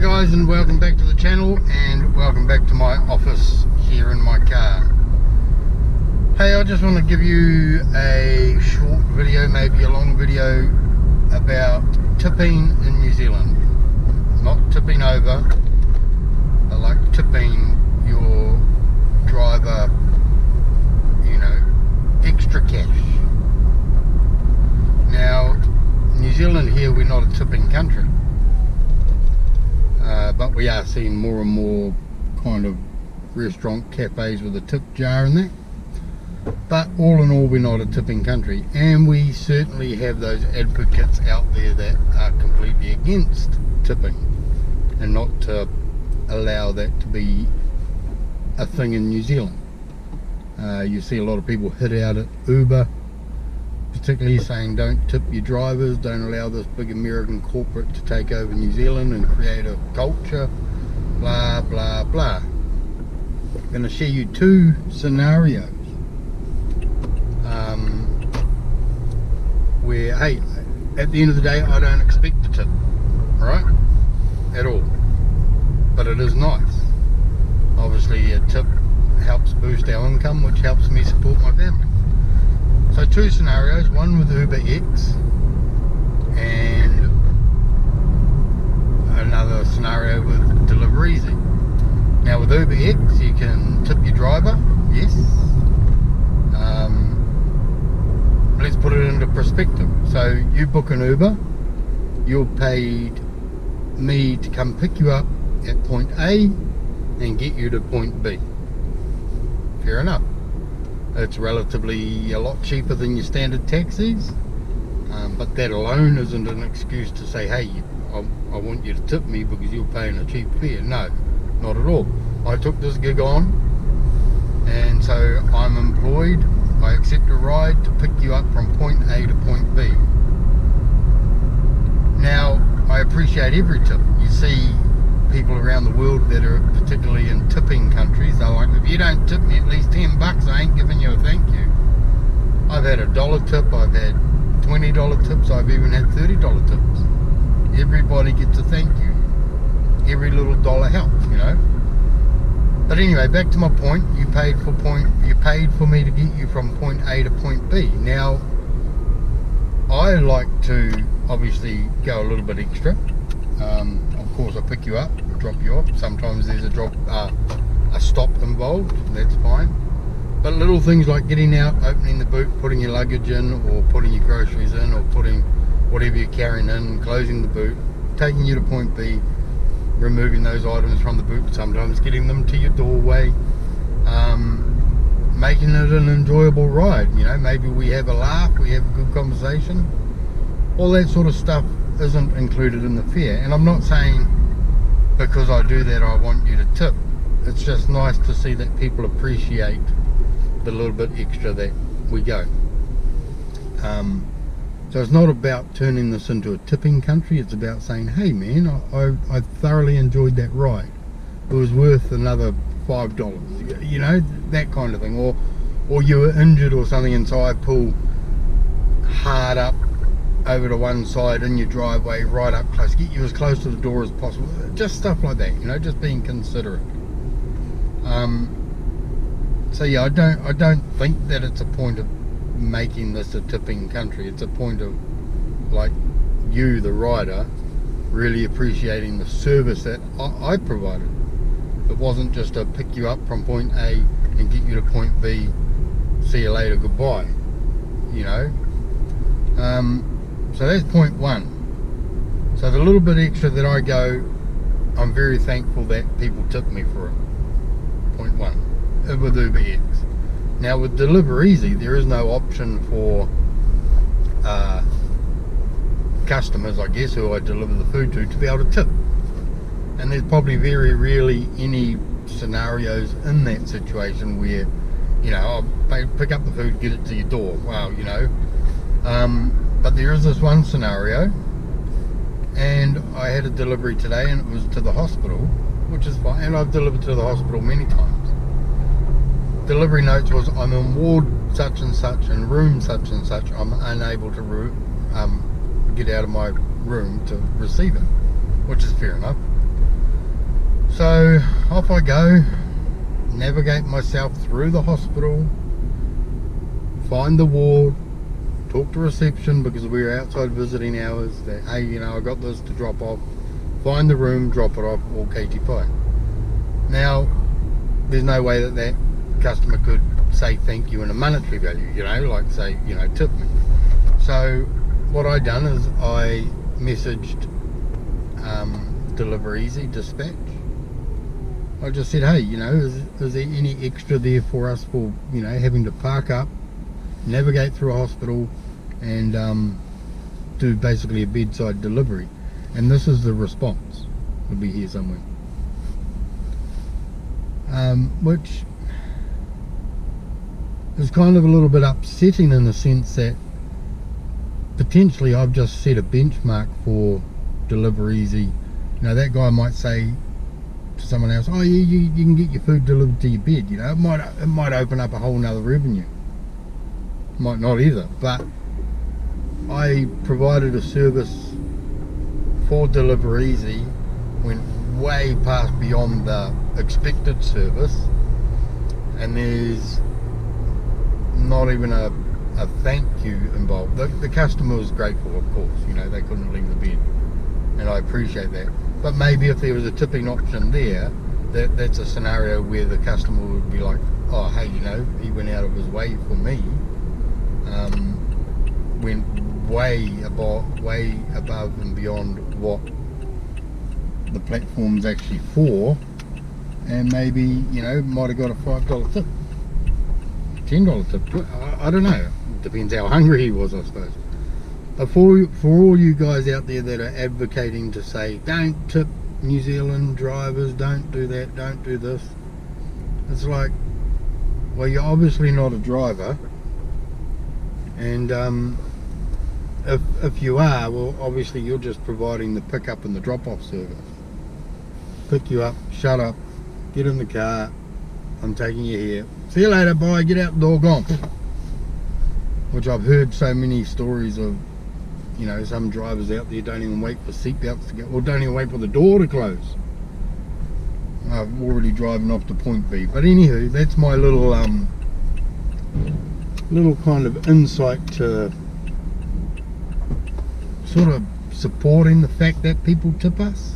guys, and welcome back to the channel, and welcome back to my office here in my car. Hey, I just want to give you a short video, maybe a long video, about tipping in New Zealand. Not tipping over, but like tipping your driver, you know, extra cash. Now, New Zealand here, we're not a tipping country. But we are seeing more and more kind of restaurant cafes with a tip jar in there. But all in all, we're not a tipping country, and we certainly have those advocates out there that are completely against tipping and not to allow that to be a thing in New Zealand. You see a lot of people hit out at Uber, particularly saying don't tip your drivers, don't allow this big American corporate to take over New Zealand and create a culture, blah blah blah. I'm going to share you two scenarios where, hey, at the end of the day, I don't expect to tip, right, at all, but it is nice. Obviously a tip helps boost our income, which helps me support my family. So two scenarios, one with Uber X and another scenario with Deliver Easy. Now with Uber X, you can tip your driver, yes. Let's put it into perspective. So you book an Uber, you're paid me to come pick you up at point A and get you to point B. Fair enough. It's relatively a lot cheaper than your standard taxis, but that alone isn't an excuse to say, hey, I want you to tip me because you're paying a cheap fare. No, not at all. I took this gig on, and so I'm employed. I accept a ride to pick you up from point A to point B. Now, I appreciate every tip. You see people around the world that are particularly in tipping countries, they're like, if you don't tip me at least $10, I ain't giving you a thank you. I've had $1 tip, I've had $20 tips, I've even had $30 tips. Everybody gets a thank you. Every little dollar helps, you know. But anyway, back to my point. You paid for me to get you from point A to point B. Now, I like to obviously go a little bit extra. Of course, I pick you up, drop you off. Sometimes there's a stop involved, that's fine. But little things like getting out, opening the boot, putting your luggage in, or putting your groceries in, or putting whatever you're carrying in, closing the boot, taking you to point B, removing those items from the boot, sometimes getting them to your doorway, making it an enjoyable ride. You know, maybe we have a laugh, we have a good conversation. All that sort of stuff isn't included in the fare, and I'm not saying because I do that I want you to tip. It's just nice to see that people appreciate the little bit extra that we go. So it's not about turning this into a tipping country, it's about saying, hey man, I thoroughly enjoyed that ride, it was worth another $5, you know, that kind of thing. Or you were injured or something, and so I pull hard up over to one side in your driveway, right up close, get you as close to the door as possible, just stuff like that, you know, just being considerate. So yeah, I don't think that it's a point of making this a tipping country. It's a point of, like, you, the rider, really appreciating the service that I provided. It wasn't just to pick you up from point A and get you to point B, see you later, goodbye, you know. So that's point one. So the little bit extra that I go, I'm very thankful that people tip me for it. Point one, with Uber X. Now with Deliver Easy, there is no option for customers, I guess, who I deliver the food to be able to tip. And there's probably very rarely any scenarios in that situation where, you know, I'll pick up the food, get it to your door. Wow, you know. But there is this one scenario, and I had a delivery today, and it was to the hospital, which is fine, and I've delivered to the hospital many times. Delivery notes was, I'm in ward such and such and room such and such, I'm unable to get out of my room to receive it, which is fair enough. So off I go, navigate myself through the hospital, find the ward, talk to reception because we were outside visiting hours, that hey, you know, I got this to drop off, find the room, drop it off, all KT5. Now there's no way that that customer could say thank you in a monetary value, you know, like say, you know, tip me. So what I done is I messaged Deliver Easy Dispatch. I just said, hey, you know, is there any extra there for us for, you know, having to park up, navigate through a hospital and do basically a bedside delivery? And this is the response. It'll be here somewhere. Which is kind of a little bit upsetting in the sense that potentially I've just set a benchmark for Deliver Easy. You know, that guy might say to someone else, oh yeah, you can get your food delivered to your bed. You know, it might open up a whole nother revenue. Might not either, but I provided a service for Deliver Easy, went way past beyond the expected service, and there's not even a thank you involved. The customer was grateful, of course, you know, they couldn't leave the bed, and I appreciate that. But maybe if there was a tipping option there, that's a scenario where the customer would be like, oh hey, you know, he went out of his way for me, went way above and beyond what the platform's actually for, and maybe, you know, might have got a $5 tip, $10 tip, I don't know, depends how hungry he was, I suppose. But for all you guys out there that are advocating to say don't tip New Zealand drivers, don't do that, don't do this, it's like, well, you're obviously not a driver, and if you are, well, obviously you're just providing the pickup and the drop-off service. Pick you up, shut up, get in the car, I'm taking you here, see you later, bye, get out the door, gone. Which I've heard so many stories of, you know, some drivers out there don't even wait for seatbelts to go, or don't even wait for the door to close. I've already driven off to point B. But anywho, that's my little little kind of insight to sort of supporting the fact that people tip us,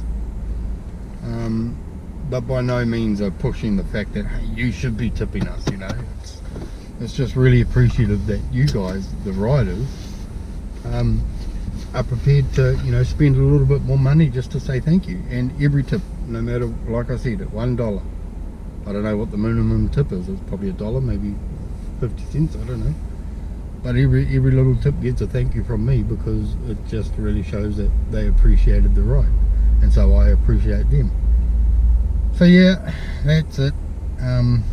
but by no means are pushing the fact that, hey, you should be tipping us, you know. It's just really appreciative that you guys, the riders, are prepared to, you know, spend a little bit more money just to say thank you. And every tip, no matter, like I said, at $1, I don't know what the minimum tip is, it's probably $1, maybe 50 cents, I don't know, but every little tip gets a thank you from me, because it just really shows that they appreciated the ride, and so I appreciate them. So yeah, that's it. I'm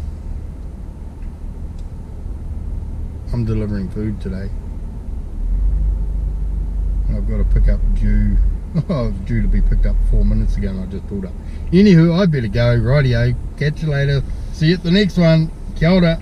delivering food today. I've got to pick up due. Oh, I was due to be picked up 4 minutes ago and I just pulled up. Anywho, I better go. Rightio, catch you later. See you at the next one. Kia ora.